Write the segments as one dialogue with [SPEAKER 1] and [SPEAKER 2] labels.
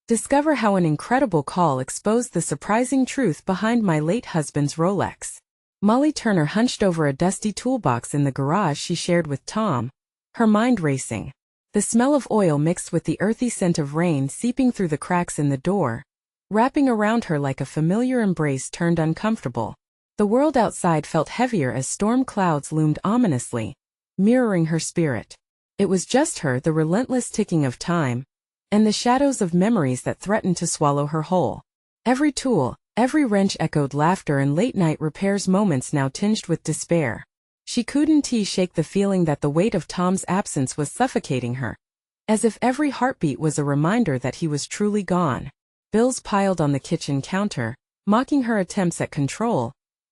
[SPEAKER 1] Discover how an incredible call exposed the surprising truth behind my late husband's Rolex. Molly Turner hunched over a dusty toolbox in the garage she shared with Tom, her mind racing. The smell of oil mixed with the earthy scent of rain seeping through the cracks in the door, wrapping around her like a familiar embrace, turned uncomfortable. The world outside felt heavier as storm clouds loomed ominously, mirroring her spirit. It was just her, the relentless ticking of time, and the shadows of memories that threatened to swallow her whole. Every tool, every wrench echoed laughter and late-night repairs moments now tinged with despair. She couldn't shake the feeling that the weight of Tom's absence was suffocating her, as if every heartbeat was a reminder that he was truly gone. Bills piled on the kitchen counter, mocking her attempts at control,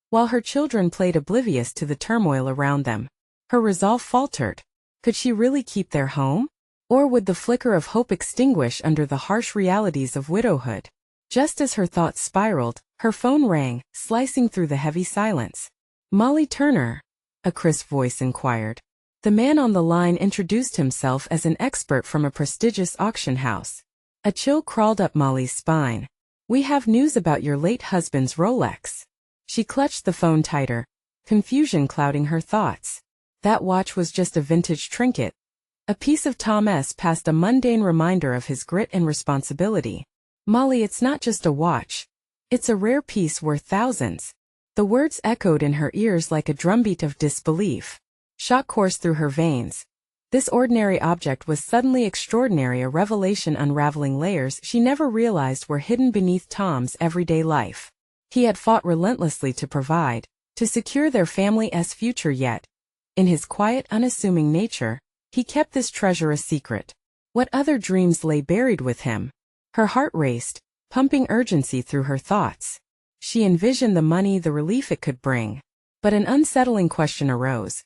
[SPEAKER 1] while her children played oblivious to the turmoil around them. Her resolve faltered. Could she really keep their home? Or would the flicker of hope extinguish under the harsh realities of widowhood? Just as her thoughts spiraled, her phone rang, slicing through the heavy silence. "Molly Turner?" a crisp voice inquired. The man on the line introduced himself as an expert from a prestigious auction house. A chill crawled up Molly's spine. "We have news about your late husband's Rolex." She clutched the phone tighter, confusion clouding her thoughts. That watch was just a vintage trinket, a piece of Tom's past, a mundane reminder of his grit and responsibility. "Molly, it's not just a watch. It's a rare piece worth thousands." The words echoed in her ears like a drumbeat of disbelief. Shock coursed through her veins. This ordinary object was suddenly extraordinary, a revelation unraveling layers she never realized were hidden beneath Tom's everyday life. He had fought relentlessly to provide, to secure their family's future, yet, in his quiet, unassuming nature, he kept this treasure a secret. What other dreams lay buried with him? Her heart raced, pumping urgency through her thoughts. She envisioned the money, the relief it could bring. But an unsettling question arose.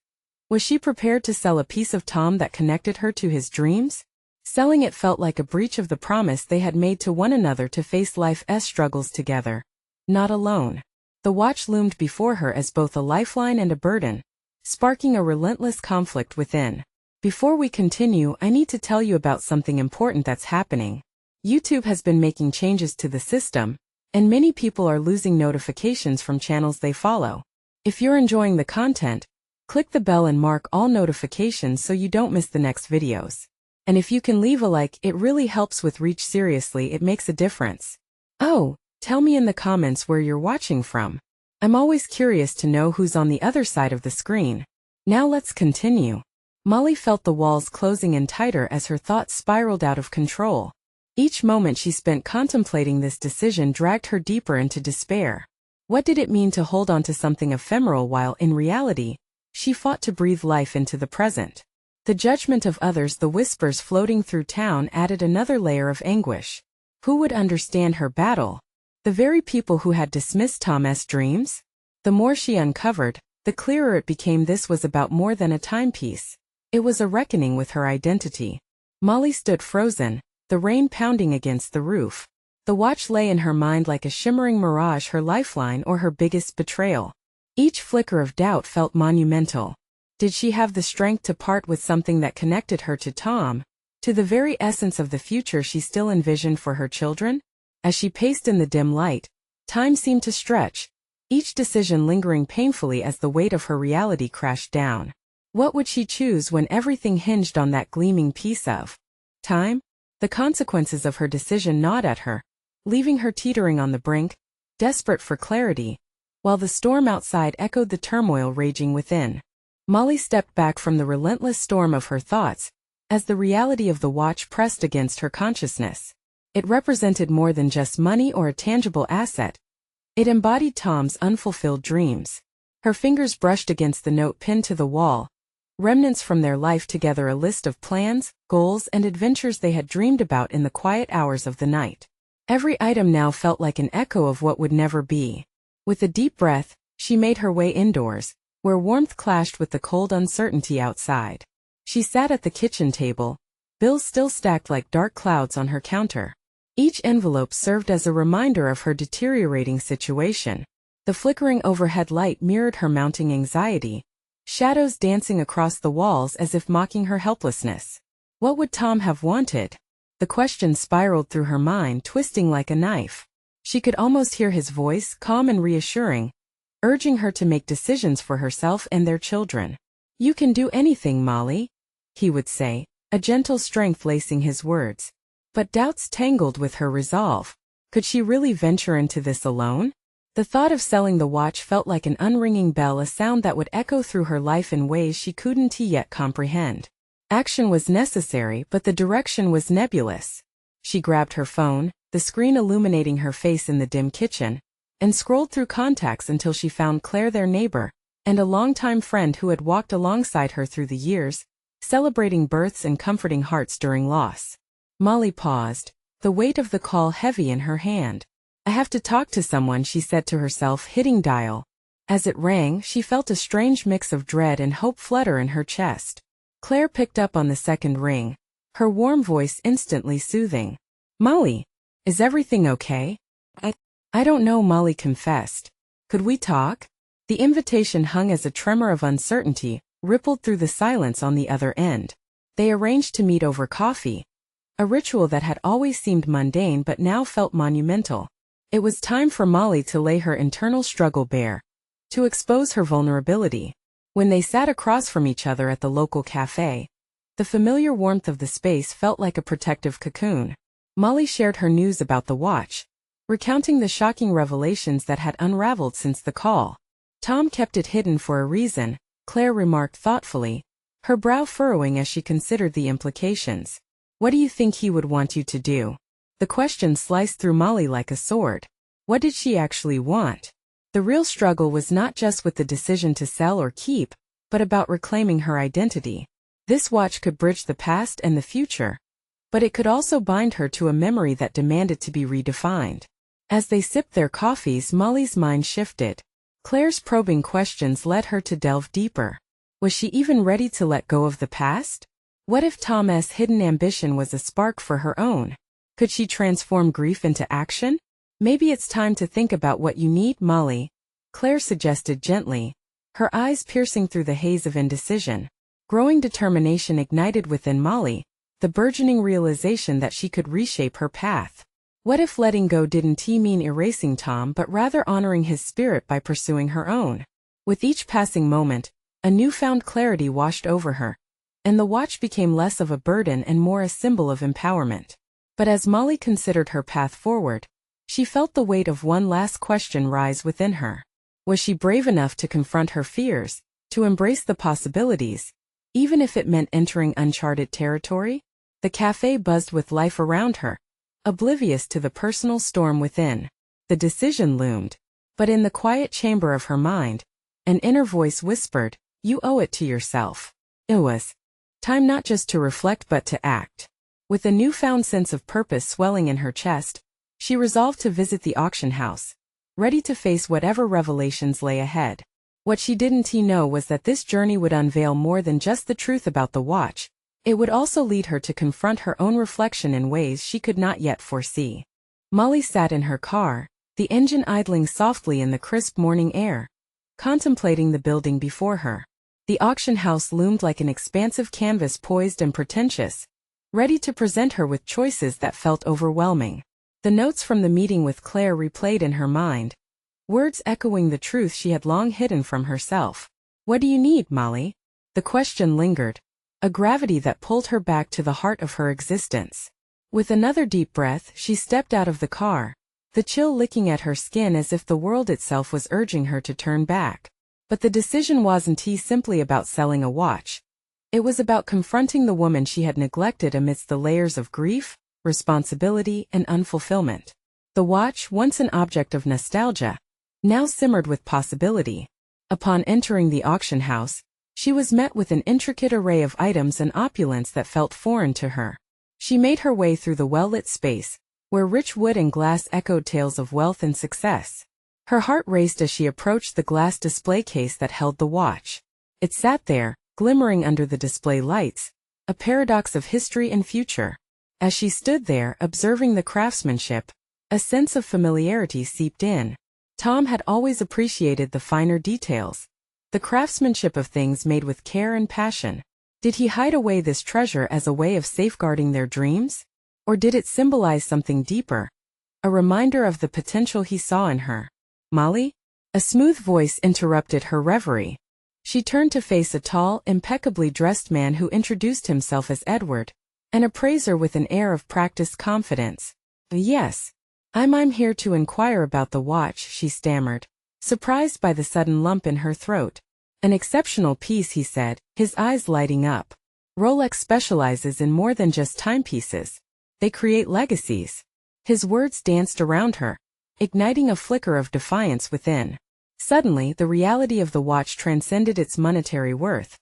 [SPEAKER 1] Was she prepared to sell a piece of Tom that connected her to his dreams? Selling it felt like a breach of the promise they had made to one another to face life's struggles together, not alone. The watch loomed before her as both a lifeline and a burden, sparking a relentless conflict within. Before we continue, I need to tell you about something important that's happening. YouTube has been making changes to the system, and many people are losing notifications from channels they follow. If you're enjoying the content, click the bell and mark all notifications so you don't miss the next videos. And if you can leave a like, it really helps with reach. Seriously, it makes a difference. Oh, tell me in the comments where you're watching from. I'm always curious to know who's on the other side of the screen. Now let's continue. Molly felt the walls closing in tighter as her thoughts spiraled out of control. Each moment she spent contemplating this decision dragged her deeper into despair. What did it mean to hold on to something ephemeral while, in reality, she fought to breathe life into the present? The judgment of others, the whispers floating through town, added another layer of anguish. Who would understand her battle? The very people who had dismissed Tom's dreams? The more she uncovered, the clearer it became this was about more than a timepiece. It was a reckoning with her identity. Molly stood frozen, the rain pounding against the roof. The watch lay in her mind like a shimmering mirage, her lifeline or her biggest betrayal. Each flicker of doubt felt monumental. Did she have the strength to part with something that connected her to Tom, to the very essence of the future she still envisioned for her children? As she paced in the dim light, time seemed to stretch, each decision lingering painfully as the weight of her reality crashed down. What would she choose when everything hinged on that gleaming piece of time? The consequences of her decision gnawed at her, leaving her teetering on the brink, desperate for clarity, while the storm outside echoed the turmoil raging within. Molly stepped back from the relentless storm of her thoughts, as the reality of the watch pressed against her consciousness. It represented more than just money or a tangible asset. It embodied Tom's unfulfilled dreams. Her fingers brushed against the note pinned to the wall, remnants from their life together, a list of plans, goals, and adventures they had dreamed about in the quiet hours of the night. Every item now felt like an echo of what would never be. With a deep breath, she made her way indoors, where warmth clashed with the cold uncertainty outside. She sat at the kitchen table, bills still stacked like dark clouds on her counter. Each envelope served as a reminder of her deteriorating situation. The flickering overhead light mirrored her mounting anxiety, shadows dancing across the walls as if mocking her helplessness. What would Tom have wanted? The question spiraled through her mind, twisting like a knife. She could almost hear his voice, calm and reassuring, urging her to make decisions for herself and their children. "You can do anything, Molly," he would say, a gentle strength lacing his words. But doubts tangled with her resolve. Could she really venture into this alone? The thought of selling the watch felt like an unringing bell, a sound that would echo through her life in ways she couldn't yet comprehend. Action was necessary, but the direction was nebulous. She grabbed her phone, the screen illuminating her face in the dim kitchen, and scrolled through contacts until she found Claire, their neighbor, and a longtime friend who had walked alongside her through the years, celebrating births and comforting hearts during loss. Molly paused, the weight of the call heavy in her hand. "I have to talk to someone," she said to herself, hitting dial. As it rang, she felt a strange mix of dread and hope flutter in her chest. Claire picked up on the second ring, her warm voice instantly soothing. "Molly, is everything okay?" I don't know," Molly confessed. "Could we talk?" The invitation hung as a tremor of uncertainty rippled through the silence on the other end. They arranged to meet over coffee, a ritual that had always seemed mundane but now felt monumental. It was time for Molly to lay her internal struggle bare, to expose her vulnerability. When they sat across from each other at the local cafe, the familiar warmth of the space felt like a protective cocoon. Molly shared her news about the watch, recounting the shocking revelations that had unraveled since the call. "Tom kept it hidden for a reason," Claire remarked thoughtfully, her brow furrowing as she considered the implications. "What do you think he would want you to do?" The question sliced through Molly like a sword. What did she actually want? The real struggle was not just with the decision to sell or keep, but about reclaiming her identity. This watch could bridge the past and the future, but it could also bind her to a memory that demanded to be redefined. As they sipped their coffees, Molly's mind shifted. Claire's probing questions led her to delve deeper. Was she even ready to let go of the past? What if Tom's hidden ambition was a spark for her own? Could she transform grief into action? "Maybe it's time to think about what you need, Molly," Claire suggested gently, her eyes piercing through the haze of indecision. Growing determination ignited within Molly, the burgeoning realization that she could reshape her path. What if letting go didn't mean erasing Tom but rather honoring his spirit by pursuing her own? With each passing moment, a newfound clarity washed over her, and the watch became less of a burden and more a symbol of empowerment. But as Molly considered her path forward, she felt the weight of one last question rise within her. Was she brave enough to confront her fears, to embrace the possibilities, even if it meant entering uncharted territory? The cafe buzzed with life around her, oblivious to the personal storm within. The decision loomed, but in the quiet chamber of her mind, an inner voice whispered, "You owe it to yourself." It was time not just to reflect but to act. With a newfound sense of purpose swelling in her chest, she resolved to visit the auction house, ready to face whatever revelations lay ahead. What she didn't know was that this journey would unveil more than just the truth about the watch. It would also lead her to confront her own reflection in ways she could not yet foresee. Molly sat in her car, the engine idling softly in the crisp morning air, contemplating the building before her. The auction house loomed like an expansive canvas, poised and pretentious, ready to present her with choices that felt overwhelming. The notes from the meeting with Claire replayed in her mind, words echoing the truth she had long hidden from herself. "What do you need, Molly?" The question lingered, a gravity that pulled her back to the heart of her existence. With another deep breath, she stepped out of the car, the chill licking at her skin as if the world itself was urging her to turn back. But the decision wasn't simply about selling a watch. It was about confronting the woman she had neglected amidst the layers of grief, responsibility, and unfulfillment. The watch, once an object of nostalgia, now simmered with possibility. Upon entering the auction house, she was met with an intricate array of items and opulence that felt foreign to her. She made her way through the well-lit space, where rich wood and glass echoed tales of wealth and success. Her heart raced as she approached the glass display case that held the watch. It sat there, glimmering under the display lights, a paradox of history and future. As she stood there, observing the craftsmanship, a sense of familiarity seeped in. Tom had always appreciated the finer details, the craftsmanship of things made with care and passion. Did he hide away this treasure as a way of safeguarding their dreams? Or did it symbolize something deeper? A reminder of the potential he saw in her. Molly? A smooth voice interrupted her reverie. She turned to face a tall, impeccably dressed man who introduced himself as Edward, an appraiser with an air of practiced confidence. Yes. I'm here to inquire about the watch, she stammered, surprised by the sudden lump in her throat. An exceptional piece, he said, his eyes lighting up. Rolex specializes in more than just timepieces. They create legacies. His words danced around her, igniting a flicker of defiance within. Suddenly, the reality of the watch transcended its monetary worth.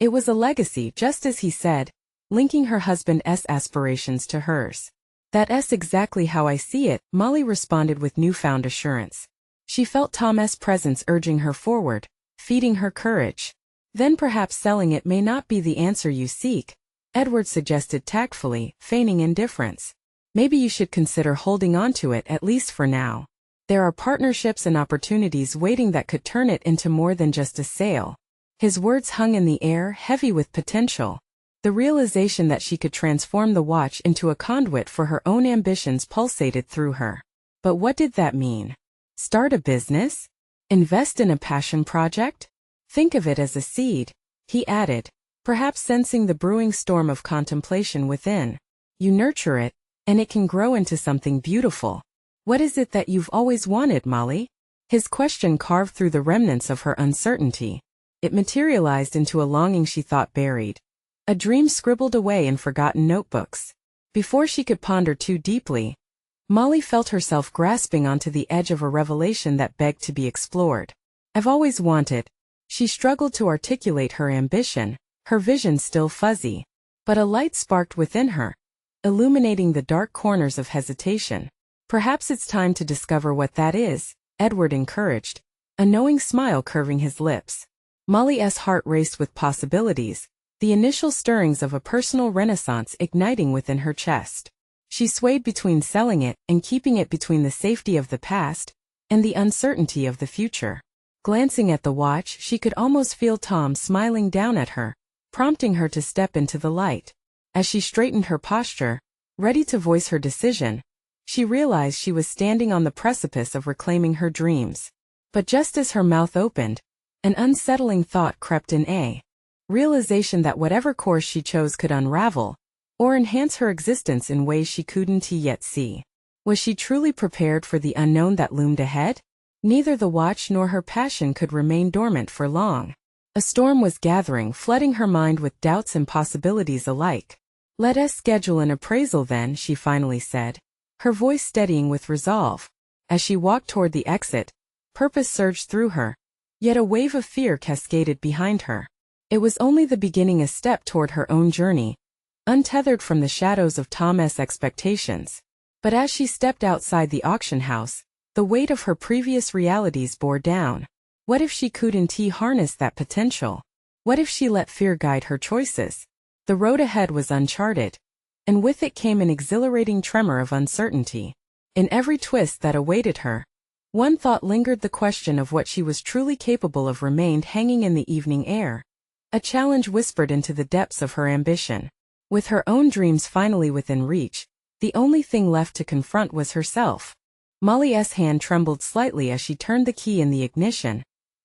[SPEAKER 1] It was a legacy, just as he said, linking her husband's aspirations to hers. That's exactly how I see it, Molly responded with newfound assurance. She felt Tom's presence urging her forward, feeding her courage. Then perhaps selling it may not be the answer you seek, Edward suggested tactfully, feigning indifference. Maybe you should consider holding on to it at least for now. There are partnerships and opportunities waiting that could turn it into more than just a sale. His words hung in the air, heavy with potential. The realization that she could transform the watch into a conduit for her own ambitions pulsated through her. But what did that mean? Start a business? Invest in a passion project? Think of it as a seed, he added, perhaps sensing the brewing storm of contemplation within. You nurture it, and it can grow into something beautiful. What is it that you've always wanted, Molly? His question carved through the remnants of her uncertainty. It materialized into a longing she thought buried. A dream scribbled away in forgotten notebooks. Before she could ponder too deeply, Molly felt herself grasping onto the edge of a revelation that begged to be explored. I've always wanted. She struggled to articulate her ambition, her vision still fuzzy. But a light sparked within her, illuminating the dark corners of hesitation. Perhaps it's time to discover what that is, Edward encouraged, a knowing smile curving his lips. Molly's heart raced with possibilities, the initial stirrings of a personal renaissance igniting within her chest. She swayed between selling it and keeping it, between the safety of the past and the uncertainty of the future. Glancing at the watch, she could almost feel Tom smiling down at her, prompting her to step into the light. As she straightened her posture, ready to voice her decision, she realized she was standing on the precipice of reclaiming her dreams. But just as her mouth opened, an unsettling thought crept in, a realization that whatever course she chose could unravel or enhance her existence in ways she couldn't yet see. Was she truly prepared for the unknown that loomed ahead? Neither the watch nor her passion could remain dormant for long. A storm was gathering, flooding her mind with doubts and possibilities alike. Let us schedule an appraisal then, she finally said, her voice steadying with resolve. As she walked toward the exit, purpose surged through her, yet a wave of fear cascaded behind her. It was only the beginning, a step toward her own journey, untethered from the shadows of Tom's expectations. But as she stepped outside the auction house, the weight of her previous realities bore down. What if she couldn't harness that potential? What if she let fear guide her choices? The road ahead was uncharted, and with it came an exhilarating tremor of uncertainty. In every twist that awaited her, one thought lingered: the question of what she was truly capable of remained hanging in the evening air. A challenge whispered into the depths of her ambition. With her own dreams finally within reach, the only thing left to confront was herself. Molly's hand trembled slightly as she turned the key in the ignition,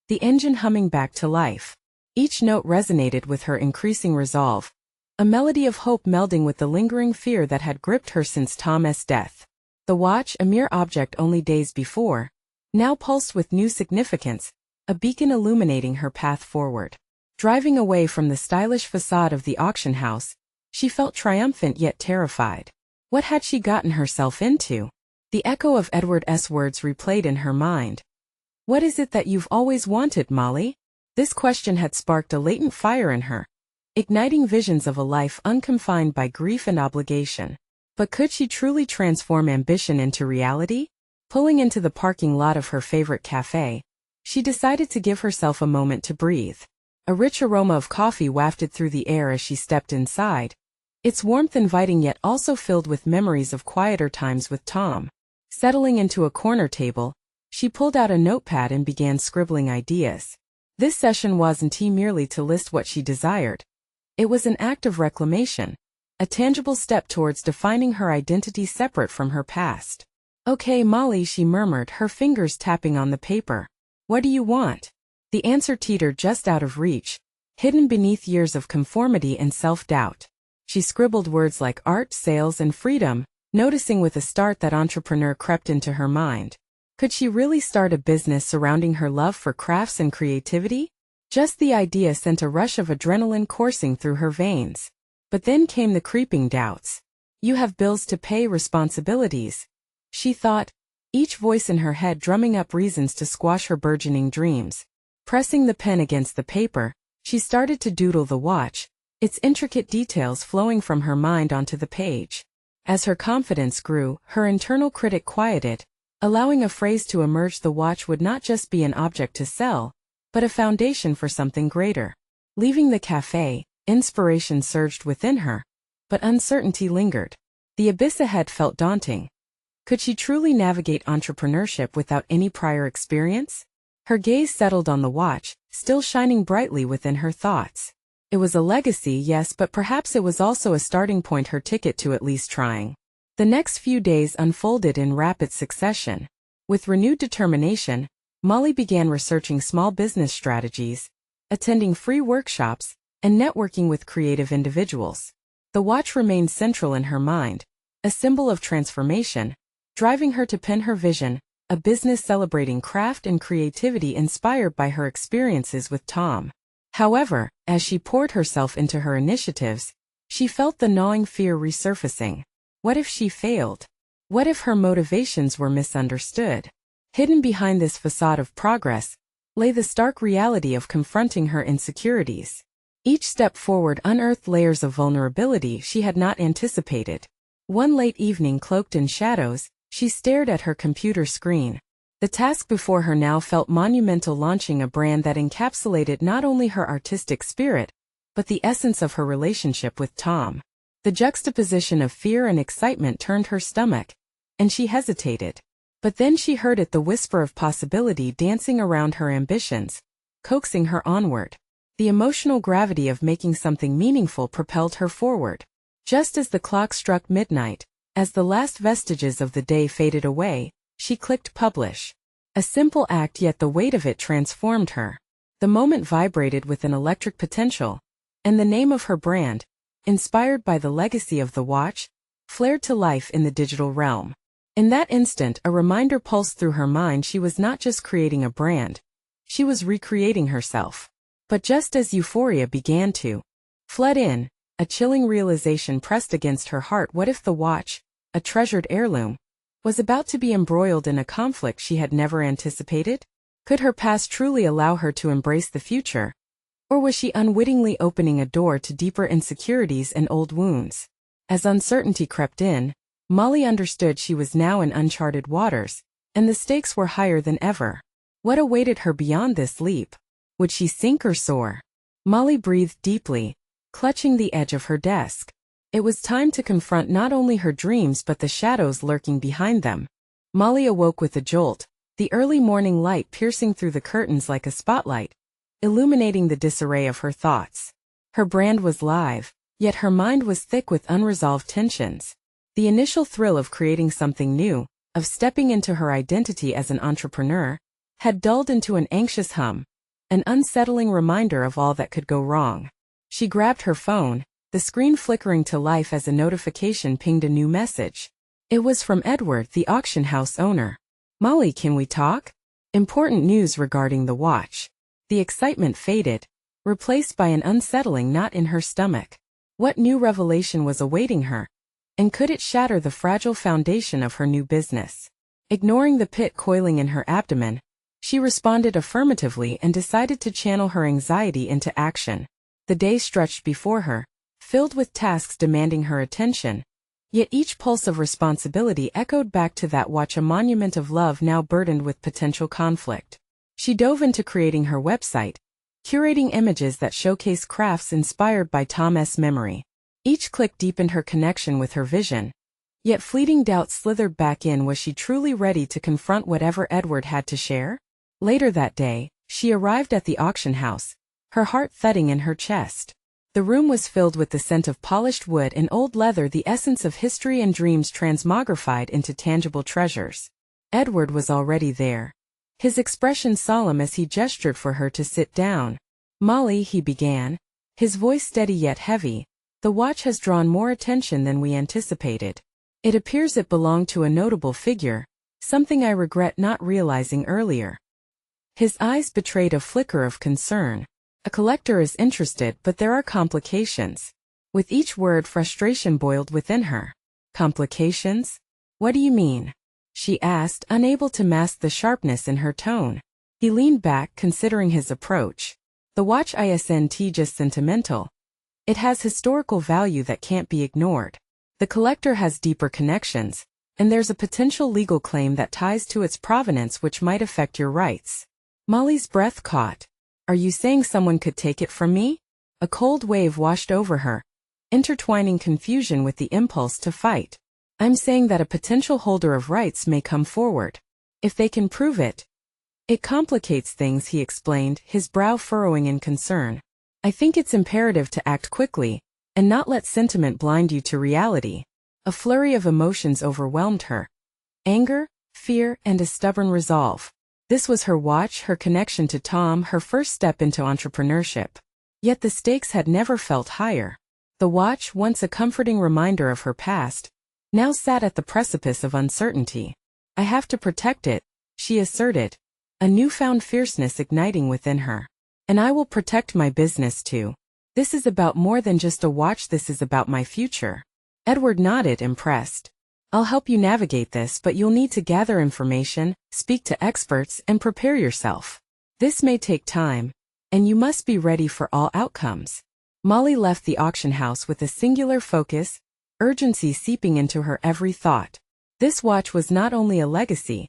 [SPEAKER 1] the engine humming back to life. Each note resonated with her increasing resolve, a melody of hope melding with the lingering fear that had gripped her since Tom's death. The watch, a mere object only days before, now pulsed with new significance, a beacon illuminating her path forward. Driving away from the stylish facade of the auction house, she felt triumphant yet terrified. What had she gotten herself into? The echo of Edward's words replayed in her mind. What is it that you've always wanted, Molly? This question had sparked a latent fire in her, igniting visions of a life unconfined by grief and obligation. But could she truly transform ambition into reality? Pulling into the parking lot of her favorite cafe, she decided to give herself a moment to breathe. A rich aroma of coffee wafted through the air as she stepped inside, its warmth inviting yet also filled with memories of quieter times with Tom. Settling into a corner table, she pulled out a notepad and began scribbling ideas. This session wasn't merely to list what she desired. It was an act of reclamation, a tangible step towards defining her identity separate from her past. "Okay, Molly," she murmured, her fingers tapping on the paper. "What do you want?" The answer teetered just out of reach, hidden beneath years of conformity and self-doubt. She scribbled words like art, sales, and freedom, noticing with a start that entrepreneur crept into her mind. Could she really start a business surrounding her love for crafts and creativity? Just the idea sent a rush of adrenaline coursing through her veins. But then came the creeping doubts. "You have bills to pay, responsibilities," she thought, each voice in her head drumming up reasons to squash her burgeoning dreams. Pressing the pen against the paper, she started to doodle the watch, its intricate details flowing from her mind onto the page. As her confidence grew, her internal critic quieted, allowing a phrase to emerge: the watch would not just be an object to sell, but a foundation for something greater. Leaving the cafe, inspiration surged within her, but uncertainty lingered. The abyss ahead felt daunting. Could she truly navigate entrepreneurship without any prior experience? Her gaze settled on the watch, still shining brightly within her thoughts. It was a legacy, yes, but perhaps it was also a starting point, her ticket to at least trying. The next few days unfolded in rapid succession. With renewed determination, Molly began researching small business strategies, attending free workshops, and networking with creative individuals. The watch remained central in her mind, a symbol of transformation, driving her to pen her vision, a business celebrating craft and creativity inspired by her experiences with Tom. However, as she poured herself into her initiatives, she felt the gnawing fear resurfacing. What if she failed? What if her motivations were misunderstood? Hidden behind this facade of progress lay the stark reality of confronting her insecurities. Each step forward unearthed layers of vulnerability she had not anticipated. One late evening, cloaked in shadows, she stared at her computer screen. The task before her now felt monumental, launching a brand that encapsulated not only her artistic spirit, but the essence of her relationship with Tom. The juxtaposition of fear and excitement turned her stomach, and she hesitated. But then she heard it, the whisper of possibility dancing around her ambitions, coaxing her onward. The emotional gravity of making something meaningful propelled her forward. Just as the clock struck midnight, as the last vestiges of the day faded away, she clicked publish. A simple act, yet the weight of it transformed her. The moment vibrated with an electric potential, and the name of her brand, inspired by the legacy of the watch, flared to life in the digital realm. In that instant, a reminder pulsed through her mind: she was not just creating a brand, she was recreating herself. But just as euphoria began to flood in, a chilling realization pressed against her heart. What if the watch, a treasured heirloom, was about to be embroiled in a conflict she had never anticipated? Could her past truly allow her to embrace the future? Or was she unwittingly opening a door to deeper insecurities and old wounds? As uncertainty crept in, Molly understood she was now in uncharted waters, and the stakes were higher than ever. What awaited her beyond this leap? Would she sink or soar? Molly breathed deeply, clutching the edge of her desk. It was time to confront not only her dreams but the shadows lurking behind them. Molly awoke with a jolt, the early morning light piercing through the curtains like a spotlight, illuminating the disarray of her thoughts. Her brand was live, yet her mind was thick with unresolved tensions. The initial thrill of creating something new, of stepping into her identity as an entrepreneur, had dulled into an anxious hum, an unsettling reminder of all that could go wrong. She grabbed her phone, the screen flickering to life as a notification pinged a new message. It was from Edward, the auction house owner. "Molly, can we talk?" Important news regarding the watch. The excitement faded, replaced by an unsettling knot in her stomach. What new revelation was awaiting her? And could it shatter the fragile foundation of her new business? Ignoring the pit coiling in her abdomen, she responded affirmatively and decided to channel her anxiety into action. The day stretched before her, filled with tasks demanding her attention. Yet each pulse of responsibility echoed back to that watch, a monument of love now burdened with potential conflict. She dove into creating her website, curating images that showcase crafts inspired by Tom's memory. Each click deepened her connection with her vision. Yet fleeting doubts slithered back in. Was she truly ready to confront whatever Edward had to share? Later that day, she arrived at the auction house, her heart thudding in her chest. The room was filled with the scent of polished wood and old leather, the essence of history and dreams transmogrified into tangible treasures. Edward was already there, his expression solemn as he gestured for her to sit down. "Molly," he began, his voice steady yet heavy, "the watch has drawn more attention than we anticipated. It appears it belonged to a notable figure, something I regret not realizing earlier." His eyes betrayed a flicker of concern. A collector is interested, but there are complications. With each word, frustration boiled within her. "Complications? What do you mean?" she asked, unable to mask the sharpness in her tone. He leaned back, considering his approach. "The watch isn't just sentimental. It has historical value that can't be ignored. The collector has deeper connections, and there's a potential legal claim that ties to its provenance which might affect your rights." Molly's breath caught. "Are you saying someone could take it from me?" A cold wave washed over her, intertwining confusion with the impulse to fight. "I'm saying that a potential holder of rights may come forward. If they can prove it." "It complicates things," he explained, his brow furrowing in concern. "I think it's imperative to act quickly, and not let sentiment blind you to reality." A flurry of emotions overwhelmed her. Anger, fear, and a stubborn resolve. This was her watch, her connection to Tom, her first step into entrepreneurship. Yet the stakes had never felt higher. The watch, once a comforting reminder of her past, now sat at the precipice of uncertainty. "I have to protect it," she asserted, a newfound fierceness igniting within her. "And I will protect my business too. This is about more than just a watch, this is about my future." Edward nodded, impressed. "I'll help you navigate this, but you'll need to gather information, speak to experts, and prepare yourself. This may take time, and you must be ready for all outcomes." Molly left the auction house with a singular focus, urgency seeping into her every thought. This watch was not only a legacy,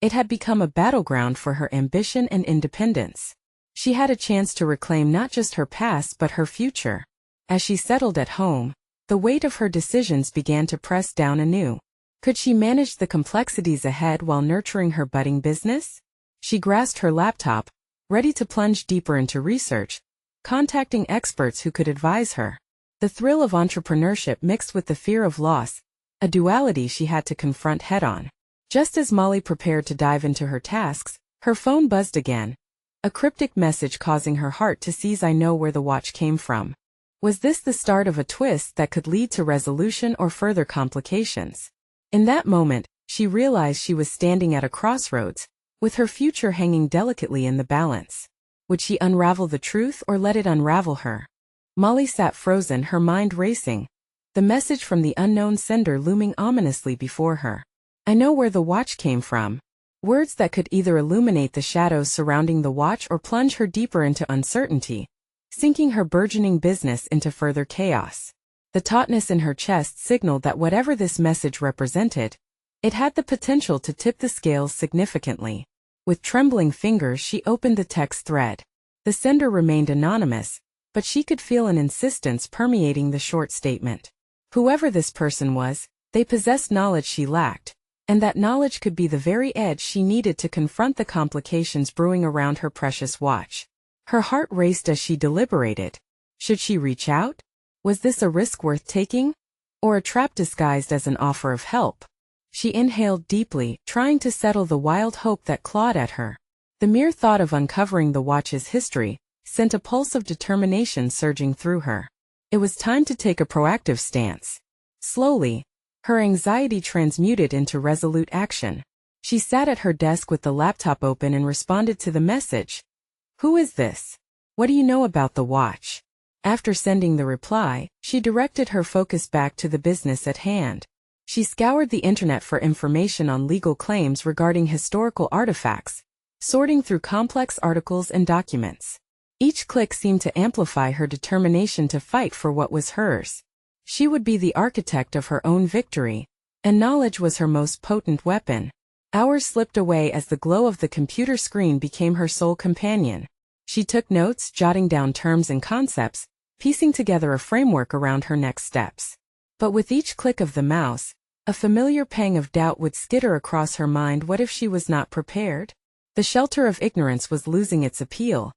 [SPEAKER 1] it had become a battleground for her ambition and independence. She had a chance to reclaim not just her past but her future. As she settled at home, the weight of her decisions began to press down anew. Could she manage the complexities ahead while nurturing her budding business? She grasped her laptop, ready to plunge deeper into research, contacting experts who could advise her. The thrill of entrepreneurship mixed with the fear of loss, a duality she had to confront head-on. Just as Molly prepared to dive into her tasks, her phone buzzed again, a cryptic message causing her heart to seize. "I know where the watch came from." Was this the start of a twist that could lead to resolution or further complications? In that moment, she realized she was standing at a crossroads, with her future hanging delicately in the balance. Would she unravel the truth or let it unravel her? Molly sat frozen, her mind racing, the message from the unknown sender looming ominously before her. "I know where the watch came from." Words that could either illuminate the shadows surrounding the watch or plunge her deeper into uncertainty, sinking her burgeoning business into further chaos. The tautness in her chest signaled that whatever this message represented, it had the potential to tip the scales significantly. With trembling fingers, she opened the text thread. The sender remained anonymous, but she could feel an insistence permeating the short statement. Whoever this person was, they possessed knowledge she lacked, and that knowledge could be the very edge she needed to confront the complications brewing around her precious watch. Her heart raced as she deliberated. Should she reach out? Was this a risk worth taking? Or a trap disguised as an offer of help? She inhaled deeply, trying to settle the wild hope that clawed at her. The mere thought of uncovering the watch's history sent a pulse of determination surging through her. It was time to take a proactive stance. Slowly, her anxiety transmuted into resolute action. She sat at her desk with the laptop open and responded to the message. "Who is this? What do you know about the watch?" After sending the reply, she directed her focus back to the business at hand. She scoured the internet for information on legal claims regarding historical artifacts, sorting through complex articles and documents. Each click seemed to amplify her determination to fight for what was hers. She would be the architect of her own victory, and knowledge was her most potent weapon. Hours slipped away as the glow of the computer screen became her sole companion. She took notes, jotting down terms and concepts, piecing together a framework around her next steps. But with each click of the mouse, a familiar pang of doubt would skitter across her mind. What if she was not prepared? The shelter of ignorance was losing its appeal.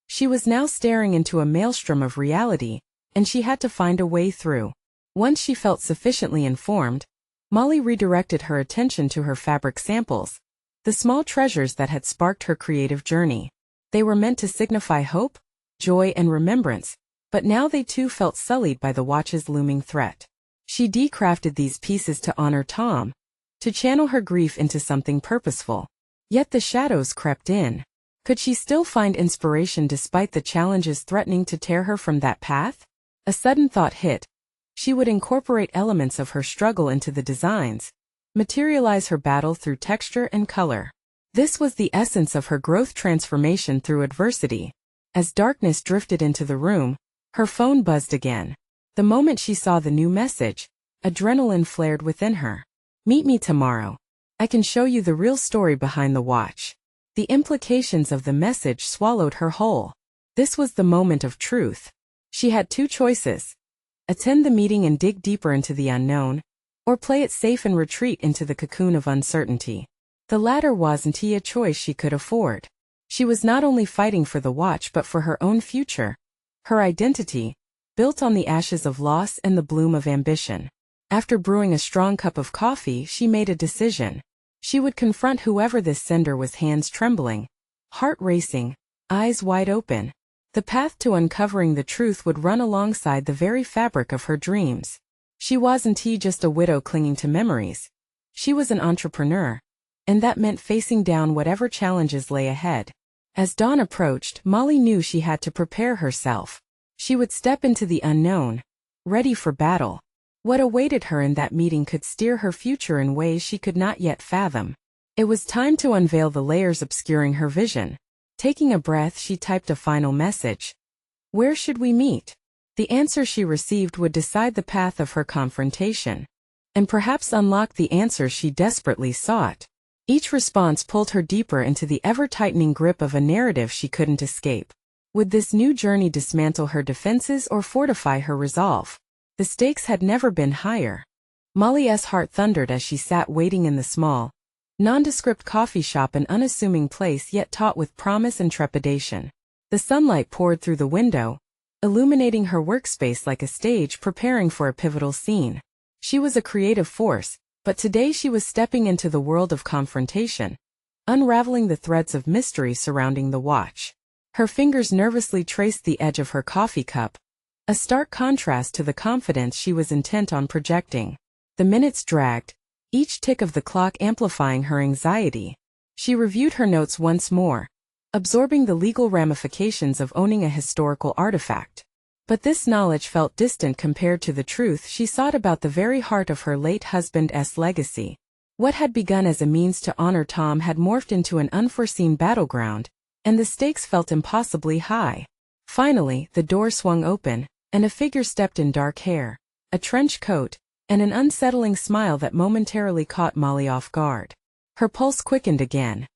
[SPEAKER 1] She was now staring into a maelstrom of reality, and she had to find a way through. Once she felt sufficiently informed, Molly redirected her attention to her fabric samples, the small treasures that had sparked her creative journey. They were meant to signify hope, joy, and remembrance, but now they too felt sullied by the watch's looming threat. She decrafted these pieces to honor Tom, to channel her grief into something purposeful. Yet the shadows crept in. Could she still find inspiration despite the challenges threatening to tear her from that path? A sudden thought hit. She would incorporate elements of her struggle into the designs, materialize her battle through texture and color. This was the essence of her growth transformation through adversity. As darkness drifted into the room, her phone buzzed again. The moment she saw the new message, adrenaline flared within her. "Meet me tomorrow. I can show you the real story behind the watch." The implications of the message swallowed her whole. This was the moment of truth. She had two choices: attend the meeting and dig deeper into the unknown, or play it safe and retreat into the cocoon of uncertainty. The latter wasn't a choice she could afford. She was not only fighting for the watch but for her own future, her identity, built on the ashes of loss and the bloom of ambition. After brewing a strong cup of coffee, she made a decision. She would confront whoever this sender was, hands trembling, heart racing, eyes wide open. The path to uncovering the truth would run alongside the very fabric of her dreams. She wasn't just a widow clinging to memories. She was an entrepreneur, and that meant facing down whatever challenges lay ahead. As dawn approached, Molly knew she had to prepare herself. She would step into the unknown, ready for battle. What awaited her in that meeting could steer her future in ways she could not yet fathom. It was time to unveil the layers obscuring her vision. Taking a breath, she typed a final message. "Where should we meet?" The answer she received would decide the path of her confrontation, and perhaps unlock the answers she desperately sought. Each response pulled her deeper into the ever-tightening grip of a narrative she couldn't escape. Would this new journey dismantle her defenses or fortify her resolve? The stakes had never been higher. Molly's heart thundered as she sat waiting in the small, nondescript coffee shop, an unassuming place yet taut with promise and trepidation. The sunlight poured through the window, illuminating her workspace like a stage preparing for a pivotal scene. She was a creative force, but today she was stepping into the world of confrontation, unraveling the threads of mystery surrounding the watch. Her fingers nervously traced the edge of her coffee cup, a stark contrast to the confidence she was intent on projecting. The minutes dragged, each tick of the clock amplifying her anxiety. She reviewed her notes once more, absorbing the legal ramifications of owning a historical artifact. But this knowledge felt distant compared to the truth she sought about the very heart of her late husband's legacy. What had begun as a means to honor Tom had morphed into an unforeseen battleground, and the stakes felt impossibly high. Finally, the door swung open, and a figure stepped in, dark hair, a trench coat, and an unsettling smile that momentarily caught Molly off guard. Her pulse quickened again.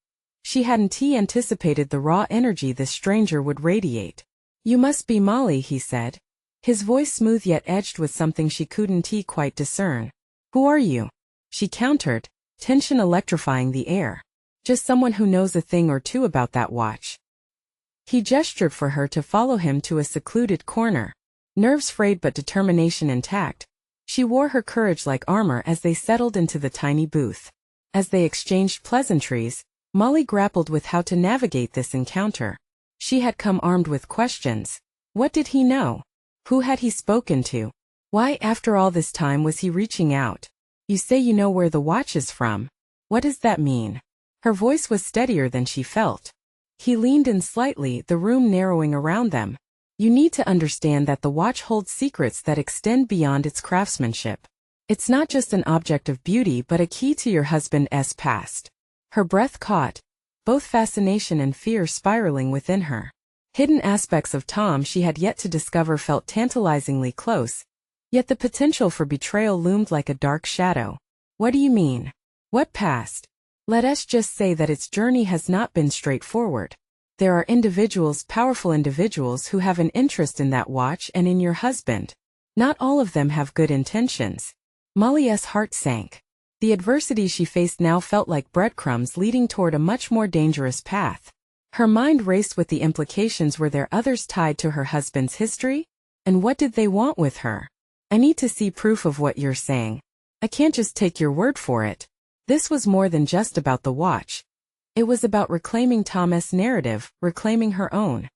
[SPEAKER 1] She hadn't anticipated the raw energy this stranger would radiate. "You must be Molly," he said, his voice smooth yet edged with something she couldn't quite discern. "Who are you?" she countered, tension electrifying the air. "Just someone who knows a thing or two about that watch." He gestured for her to follow him to a secluded corner. Nerves frayed but determination intact, she wore her courage like armor as they settled into the tiny booth. As they exchanged pleasantries, Molly grappled with how to navigate this encounter. She had come armed with questions. What did he know? Who had he spoken to? Why, after all this time, was he reaching out? "You say you know where the watch is from. What does that mean?" Her voice was steadier than she felt. He leaned in slightly, the room narrowing around them. "You need to understand that the watch holds secrets that extend beyond its craftsmanship. It's not just an object of beauty but a key to your husband's past." Her breath caught, both fascination and fear spiraling within her. Hidden aspects of Tom she had yet to discover felt tantalizingly close, yet the potential for betrayal loomed like a dark shadow. "What do you mean? What past?" "Let us just say that its journey has not been straightforward. There are individuals, powerful individuals, who have an interest in that watch and in your husband. Not all of them have good intentions." Molly's heart sank. The adversity she faced now felt like breadcrumbs leading toward a much more dangerous path. Her mind raced with the implications. Were there others tied to her husband's history? And what did they want with her? I need to see proof of what you're saying. I can't just take your word for it. This was more than just about the watch. It was about reclaiming Thomas' narrative, reclaiming her own.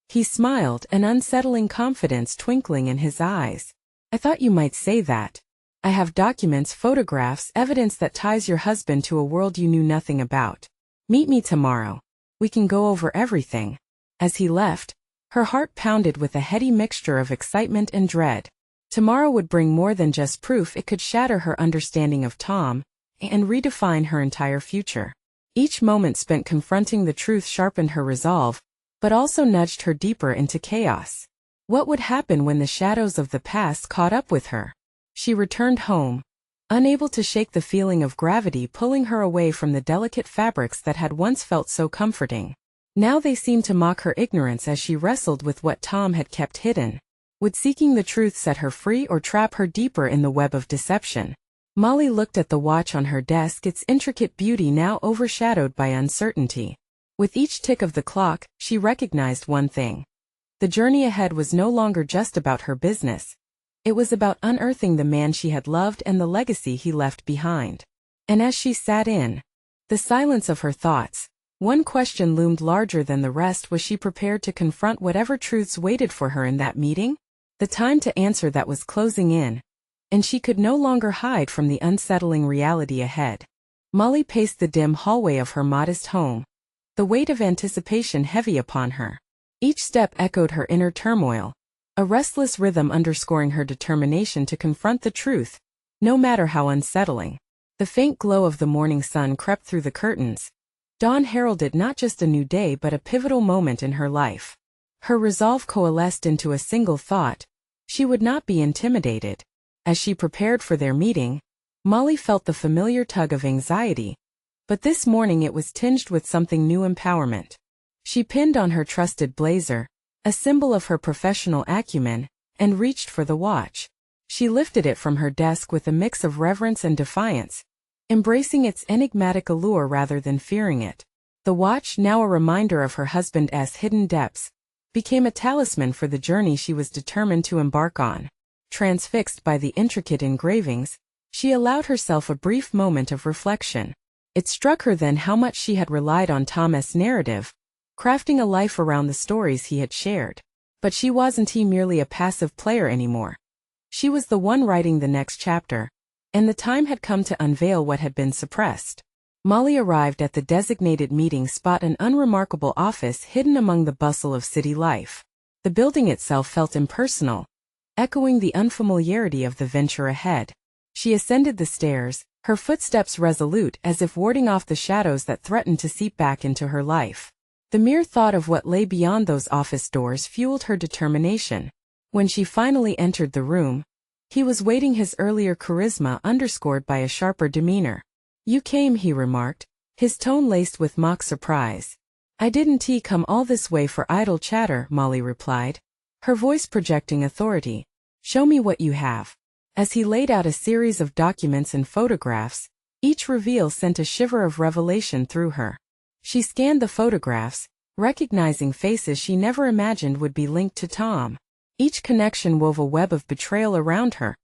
[SPEAKER 1] He smiled, an unsettling confidence twinkling in his eyes. I thought you might say that. I have documents, photographs, evidence that ties your husband to a world you knew nothing about. Meet me tomorrow. We can go over everything. As he left, her heart pounded with a heady mixture of excitement and dread. Tomorrow would bring more than just proof. It could shatter her understanding of Tom and redefine her entire future. Each moment spent confronting the truth sharpened her resolve, but also nudged her deeper into chaos. What would happen when the shadows of the past caught up with her? She returned home, unable to shake the feeling of gravity pulling her away from the delicate fabrics that had once felt so comforting. Now they seemed to mock her ignorance as she wrestled with what Tom had kept hidden. Would seeking the truth set her free or trap her deeper in the web of deception? Molly looked at the watch on her desk, its intricate beauty now overshadowed by uncertainty. With each tick of the clock, she recognized one thing. The journey ahead was no longer just about her business. It was about unearthing the man she had loved and the legacy he left behind. And as she sat in the silence of her thoughts, one question loomed larger than the rest. Was she prepared to confront whatever truths waited for her in that meeting? The time to answer that was closing in, and she could no longer hide from the unsettling reality ahead. Molly paced the dim hallway of her modest home, the weight of anticipation heavy upon her. Each step echoed her inner turmoil, a restless rhythm underscoring her determination to confront the truth, no matter how unsettling. The faint glow of the morning sun crept through the curtains. Dawn heralded not just a new day but a pivotal moment in her life. Her resolve coalesced into a single thought: she would not be intimidated. As she prepared for their meeting, Molly felt the familiar tug of anxiety, but this morning it was tinged with something new: empowerment. She pinned on her trusted blazer, a symbol of her professional acumen, and reached for the watch. She lifted it from her desk with a mix of reverence and defiance, embracing its enigmatic allure rather than fearing it. The watch, now a reminder of her husband's hidden depths, became a talisman for the journey she was determined to embark on. Transfixed by the intricate engravings, she allowed herself a brief moment of reflection. It struck her then how much she had relied on Thomas' narrative, crafting a life around the stories he had shared. But she wasn't merely a passive player anymore. She was the one writing the next chapter, and the time had come to unveil what had been suppressed. Molly arrived at the designated meeting spot, an unremarkable office hidden among the bustle of city life. The building itself felt impersonal, echoing the unfamiliarity of the venture ahead. She ascended the stairs, her footsteps resolute as if warding off the shadows that threatened to seep back into her life. The mere thought of what lay beyond those office doors fueled her determination. When she finally entered the room, he was waiting, his earlier charisma underscored by a sharper demeanor. "You came," he remarked, his tone laced with mock surprise. "I didn't come all this way for idle chatter," Molly replied, her voice projecting authority. "Show me what you have." As he laid out a series of documents and photographs, each reveal sent a shiver of revelation through her. She scanned the photographs, recognizing faces she never imagined would be linked to Tom. Each connection wove a web of betrayal around her.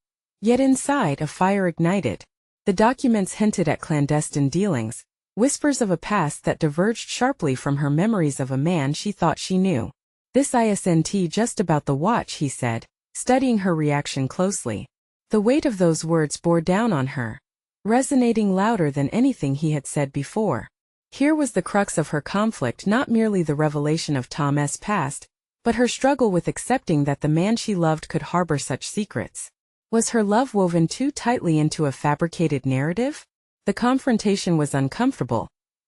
[SPEAKER 1] Yet inside, a fire ignited. The documents hinted at clandestine dealings, whispers of a past that diverged sharply from her memories of a man she thought she knew. "This isn't just about the watch," he said, studying her reaction closely. The weight of those words bore down on her, resonating louder than anything he had said before. Here was the crux of her conflict: not merely the revelation of Tom's past, but her struggle with accepting that the man she loved could harbor such secrets. Was her love woven too tightly into a fabricated narrative? The confrontation was uncomfortable,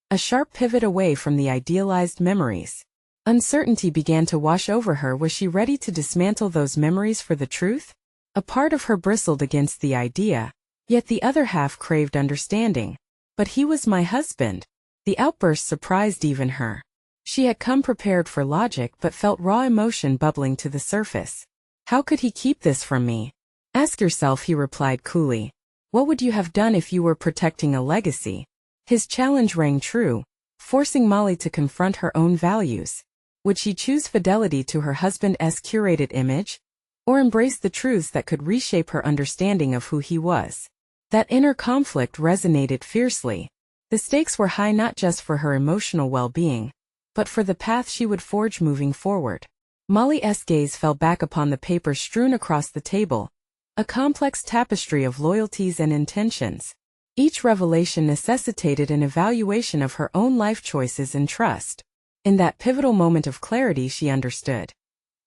[SPEAKER 1] a sharp pivot away from the idealized memories. Uncertainty began to wash over her. Was she ready to dismantle those memories for the truth? A part of her bristled against the idea, yet the other half craved understanding. "But he was my husband." The outburst surprised even her. She had come prepared for logic but felt raw emotion bubbling to the surface. "How could he keep this from me?" "Ask yourself," he replied coolly. "What would you have done if you were protecting a legacy?" His challenge rang true, forcing Molly to confront her own values. Would she choose fidelity to her husband's curated image, or embrace the truths that could reshape her understanding of who he was. That inner conflict resonated fiercely. The stakes were high not just for her emotional well-being, but for the path she would forge moving forward. Molly's gaze fell back upon the papers strewn across the table, a complex tapestry of loyalties and intentions. Each revelation necessitated an evaluation of her own life choices and trust. In that pivotal moment of clarity, she understood.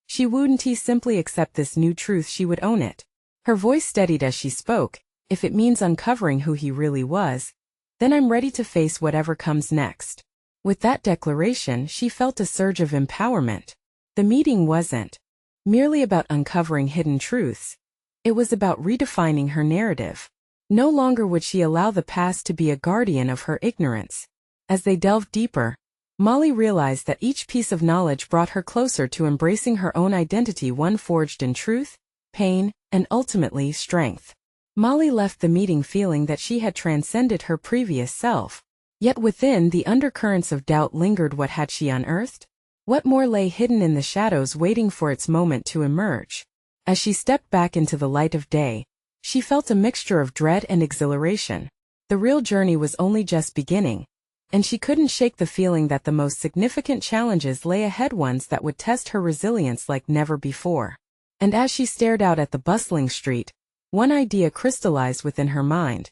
[SPEAKER 1] She wouldn't simply accept this new truth, she would own it. Her voice steadied as she spoke. If it means uncovering who he really was, then I'm ready to face whatever comes next. With that declaration, she felt a surge of empowerment. The meeting wasn't merely about uncovering hidden truths. It was about redefining her narrative. No longer would she allow the past to be a guardian of her ignorance. As they delved deeper, Molly realized that each piece of knowledge brought her closer to embracing her own identity, one forged in truth, pain, and ultimately strength. Molly left the meeting feeling that she had transcended her previous self. Yet within, the undercurrents of doubt lingered. What had she unearthed? What more lay hidden in the shadows, waiting for its moment to emerge? As she stepped back into the light of day, she felt a mixture of dread and exhilaration. The real journey was only just beginning, and she couldn't shake the feeling that the most significant challenges lay ahead, ones that would test her resilience like never before. And as she stared out at the bustling street, one idea crystallized within her mind.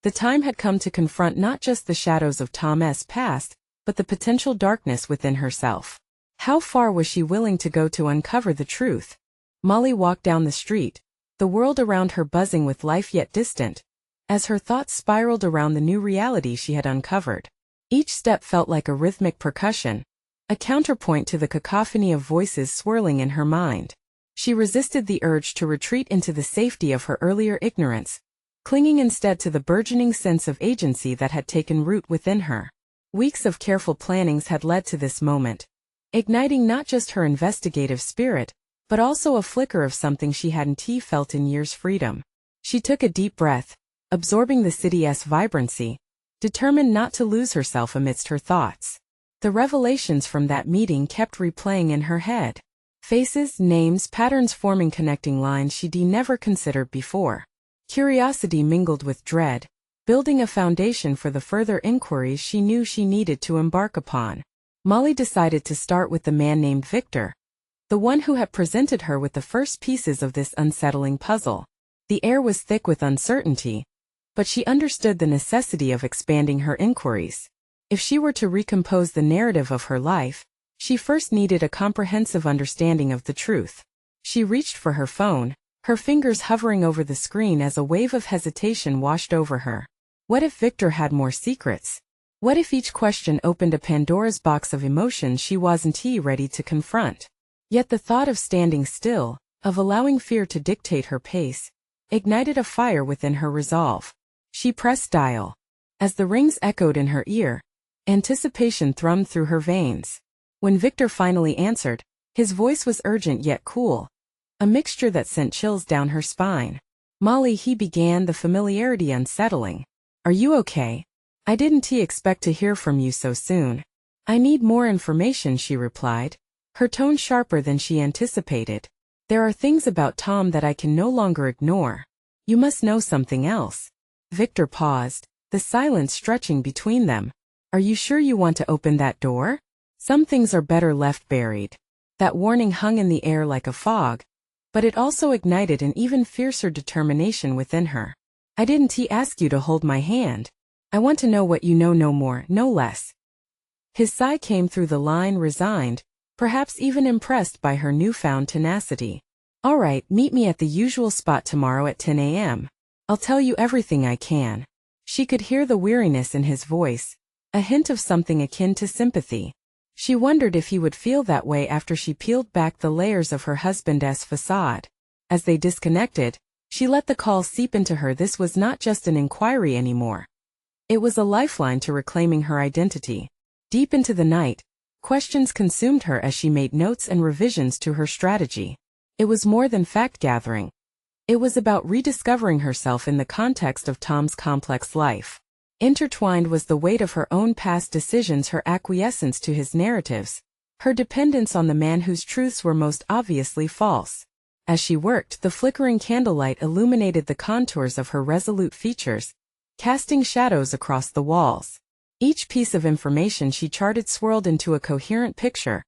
[SPEAKER 1] The time had come to confront not just the shadows of Tom's past, but the potential darkness within herself. How far was she willing to go to uncover the truth? Molly walked down the street, the world around her buzzing with life yet distant, as her thoughts spiraled around the new reality she had uncovered. Each step felt like a rhythmic percussion, a counterpoint to the cacophony of voices swirling in her mind. She resisted the urge to retreat into the safety of her earlier ignorance, clinging instead to the burgeoning sense of agency that had taken root within her. Weeks of careful plannings had led to this moment, igniting not just her investigative spirit, but also a flicker of something she hadn't felt in years: freedom. She took a deep breath, absorbing the city's vibrancy, determined not to lose herself amidst her thoughts. The revelations from that meeting kept replaying in her head. Faces, names, patterns forming connecting lines she'd never considered before. Curiosity mingled with dread, building a foundation for the further inquiries she knew she needed to embark upon. Molly decided to start with the man named Victor, the one who had presented her with the first pieces of this unsettling puzzle. The air was thick with uncertainty, but she understood the necessity of expanding her inquiries. If she were to recompose the narrative of her life, she first needed a comprehensive understanding of the truth. She reached for her phone, her fingers hovering over the screen as a wave of hesitation washed over her. What if Victor had more secrets? What if each question opened a Pandora's box of emotions she wasn't ready to confront? Yet the thought of standing still, of allowing fear to dictate her pace, ignited a fire within her resolve. She pressed dial. As the rings echoed in her ear, anticipation thrummed through her veins. When Victor finally answered, his voice was urgent yet cool, a mixture that sent chills down her spine. "Molly," he began, the familiarity unsettling. "Are you okay? I didn't expect to hear from you so soon." "I need more information," she replied, her tone sharper than she anticipated. "There are things about Tom that I can no longer ignore. You must know something else." Victor paused, the silence stretching between them. "Are you sure you want to open that door? Some things are better left buried." That warning hung in the air like a fog, but it also ignited an even fiercer determination within her. "I didn't ask you to hold my hand. I want to know what you know, no more, no less." His sigh came through the line, resigned, perhaps even impressed by her newfound tenacity. "All right, meet me at the usual spot tomorrow at 10 a.m. I'll tell you everything I can." She could hear the weariness in his voice, a hint of something akin to sympathy. She wondered if he would feel that way after she peeled back the layers of her husband's facade. As they disconnected, she let the call seep into her. This was not just an inquiry anymore. It was a lifeline to reclaiming her identity. Deep into the night, questions consumed her as she made notes and revisions to her strategy. It was more than fact-gathering. It was about rediscovering herself in the context of Tom's complex life. Intertwined was the weight of her own past decisions, her acquiescence to his narratives, her dependence on the man whose truths were most obviously false. As she worked, the flickering candlelight illuminated the contours of her resolute features, casting shadows across the walls. Each piece of information she charted swirled into a coherent picture,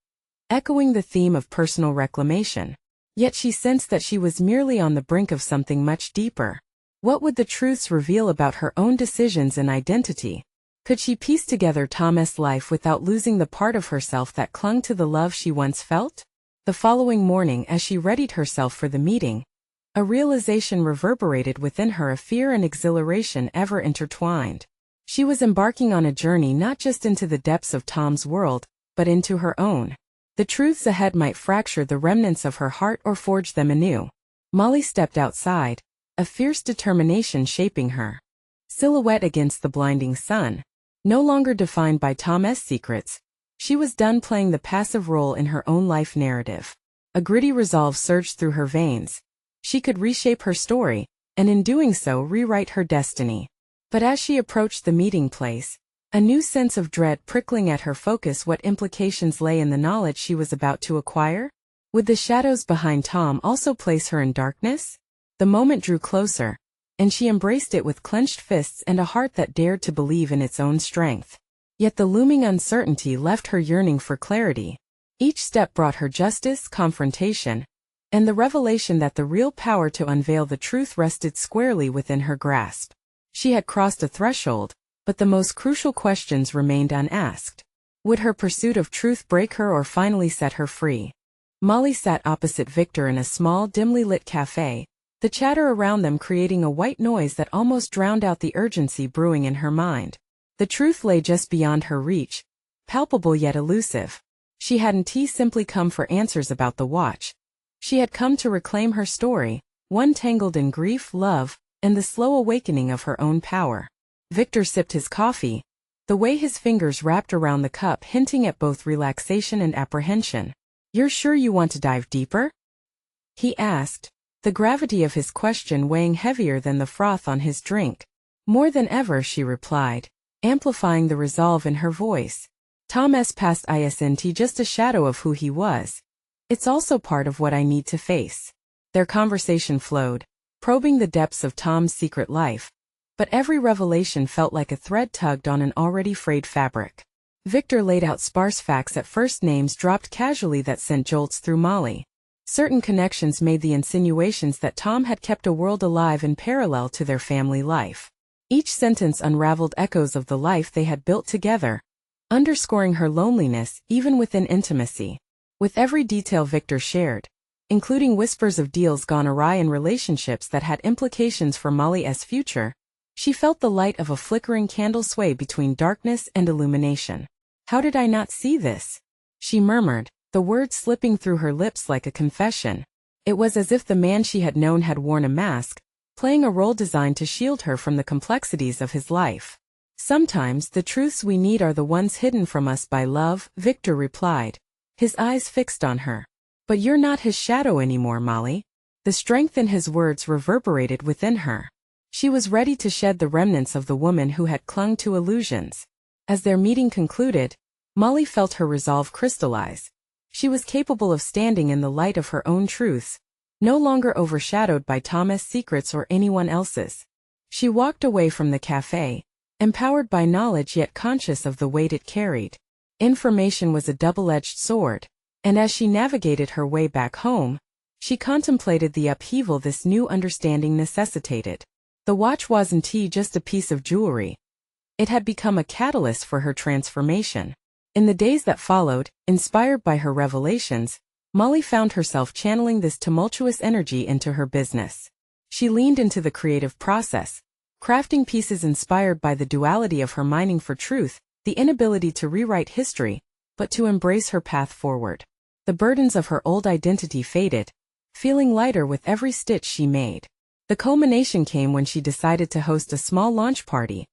[SPEAKER 1] echoing the theme of personal reclamation. Yet she sensed that she was merely on the brink of something much deeper. What would the truths reveal about her own decisions and identity? Could she piece together Tom's life without losing the part of herself that clung to the love she once felt? The following morning, as she readied herself for the meeting, a realization reverberated within her, a fear and exhilaration ever intertwined. She was embarking on a journey not just into the depths of Tom's world, but into her own. The truths ahead might fracture the remnants of her heart or forge them anew. Molly stepped outside, a fierce determination shaping her silhouette against the blinding sun. No longer defined by Tom's secrets, she was done playing the passive role in her own life narrative. A gritty resolve surged through her veins. She could reshape her story, and in doing so rewrite her destiny. But as she approached the meeting place, a new sense of dread prickling at her focus. What implications lay in the knowledge she was about to acquire? Would the shadows behind Tom also place her in darkness? The moment drew closer, and she embraced it with clenched fists and a heart that dared to believe in its own strength. Yet the looming uncertainty left her yearning for clarity. Each step brought her justice, confrontation, and the revelation that the real power to unveil the truth rested squarely within her grasp. She had crossed a threshold, but the most crucial questions remained unasked. Would her pursuit of truth break her or finally set her free? Molly sat opposite Victor in a small, dimly lit cafe, the chatter around them creating a white noise that almost drowned out the urgency brewing in her mind. The truth lay just beyond her reach, palpable yet elusive. She hadn't simply come for answers about the watch. She had come to reclaim her story, one tangled in grief, love, and the slow awakening of her own power. Victor sipped his coffee, the way his fingers wrapped around the cup hinting at both relaxation and apprehension. "You're sure you want to dive deeper?" he asked, the gravity of his question weighing heavier than the froth on his drink. "More than ever," she replied, amplifying the resolve in her voice. "Tom's past isn't just a shadow of who he was. It's also part of what I need to face." Their conversation flowed, probing the depths of Tom's secret life, but every revelation felt like a thread tugged on an already frayed fabric. Victor laid out sparse facts, at first names dropped casually that sent jolts through Molly. Certain connections made the insinuations that Tom had kept a world alive in parallel to their family life. Each sentence unraveled echoes of the life they had built together, underscoring her loneliness even within intimacy. With every detail Victor shared, including whispers of deals gone awry and relationships that had implications for Molly's future, she felt the light of a flickering candle sway between darkness and illumination. "How did I not see this?" she murmured, the words slipping through her lips like a confession. It was as if the man she had known had worn a mask, playing a role designed to shield her from the complexities of his life. "Sometimes the truths we need are the ones hidden from us by love," Victor replied, his eyes fixed on her. "But you're not his shadow anymore, Molly." The strength in his words reverberated within her. She was ready to shed the remnants of the woman who had clung to illusions. As their meeting concluded, Molly felt her resolve crystallize. She was capable of standing in the light of her own truths, no longer overshadowed by Tom's secrets or anyone else's. She walked away from the cafe, empowered by knowledge yet conscious of the weight it carried. Information was a double-edged sword, and as she navigated her way back home, she contemplated the upheaval this new understanding necessitated. The watch wasn't just a piece of jewelry. It had become a catalyst for her transformation. In the days that followed, inspired by her revelations, Molly found herself channeling this tumultuous energy into her business. She leaned into the creative process, crafting pieces inspired by the duality of her mining for truth, the inability to rewrite history, but to embrace her path forward. The burdens of her old identity faded, feeling lighter with every stitch she made. The culmination came when she decided to host a small launch party,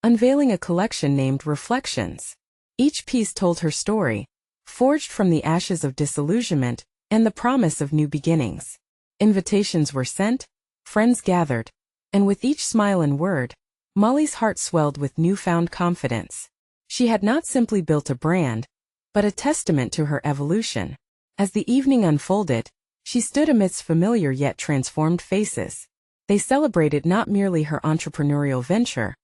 [SPEAKER 1] unveiling a collection named Reflections. Each piece told her story, forged from the ashes of disillusionment and the promise of new beginnings. Invitations were sent, friends gathered, and with each smile and word, Molly's heart swelled with newfound confidence. She had not simply built a brand, but a testament to her evolution. As the evening unfolded, She stood amidst familiar yet transformed faces. They celebrated not merely her entrepreneurial venture,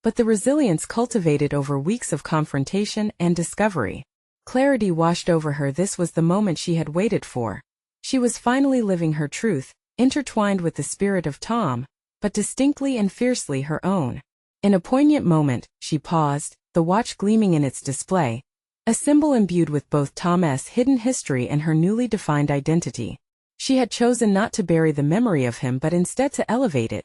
[SPEAKER 1] but the resilience cultivated over weeks of confrontation and discovery. Clarity washed over her. This was the moment she had waited for. She was finally living her truth, intertwined with the spirit of Tom, but distinctly and fiercely her own. In a poignant moment, she paused, the watch gleaming in its display, a symbol imbued with both Tom's hidden history and her newly defined identity. She had chosen not to bury the memory of him but instead to elevate it,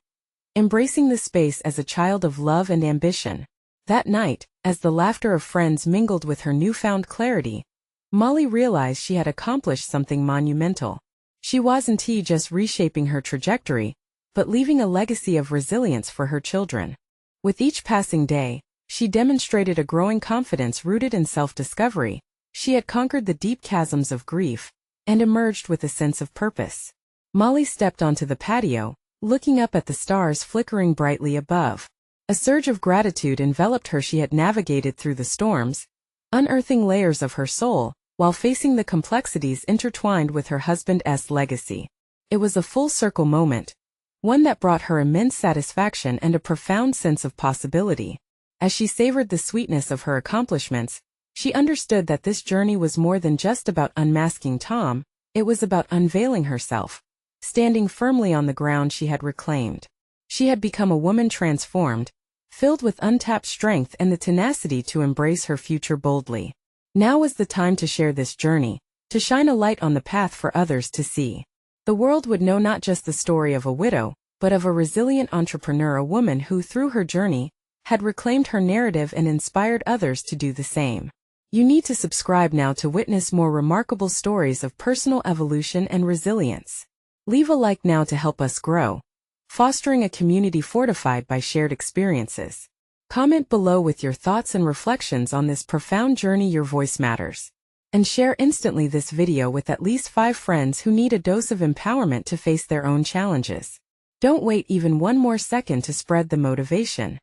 [SPEAKER 1] embracing the space as a child of love and ambition. That night, as the laughter of friends mingled with her newfound clarity, Molly realized she had accomplished something monumental. She wasn't just reshaping her trajectory, but leaving a legacy of resilience for her children. With each passing day, she demonstrated a growing confidence rooted in self-discovery. She had conquered the deep chasms of grief and emerged with a sense of purpose. Molly stepped onto the patio, looking up at the stars flickering brightly above. A surge of gratitude enveloped her. She had navigated through the storms, unearthing layers of her soul, while facing the complexities intertwined with her husband's legacy. It was a full-circle moment, one that brought her immense satisfaction and a profound sense of possibility. As she savored the sweetness of her accomplishments, she understood that this journey was more than just about unmasking Tom. It was about unveiling herself, standing firmly on the ground she had reclaimed. She had become a woman transformed, filled with untapped strength and the tenacity to embrace her future boldly. Now was the time to share this journey, to shine a light on the path for others to see. The world would know not just the story of a widow, but of a resilient entrepreneur, a woman who, through her journey, had reclaimed her narrative and inspired others to do the same. You need to subscribe now to witness more remarkable stories of personal evolution and resilience. Leave a like now to help us grow, fostering a community fortified by shared experiences. Comment below with your thoughts and reflections on this profound journey. Your voice matters. And share instantly this video with at least 5 friends who need a dose of empowerment to face their own challenges. Don't wait even one more second to spread the motivation.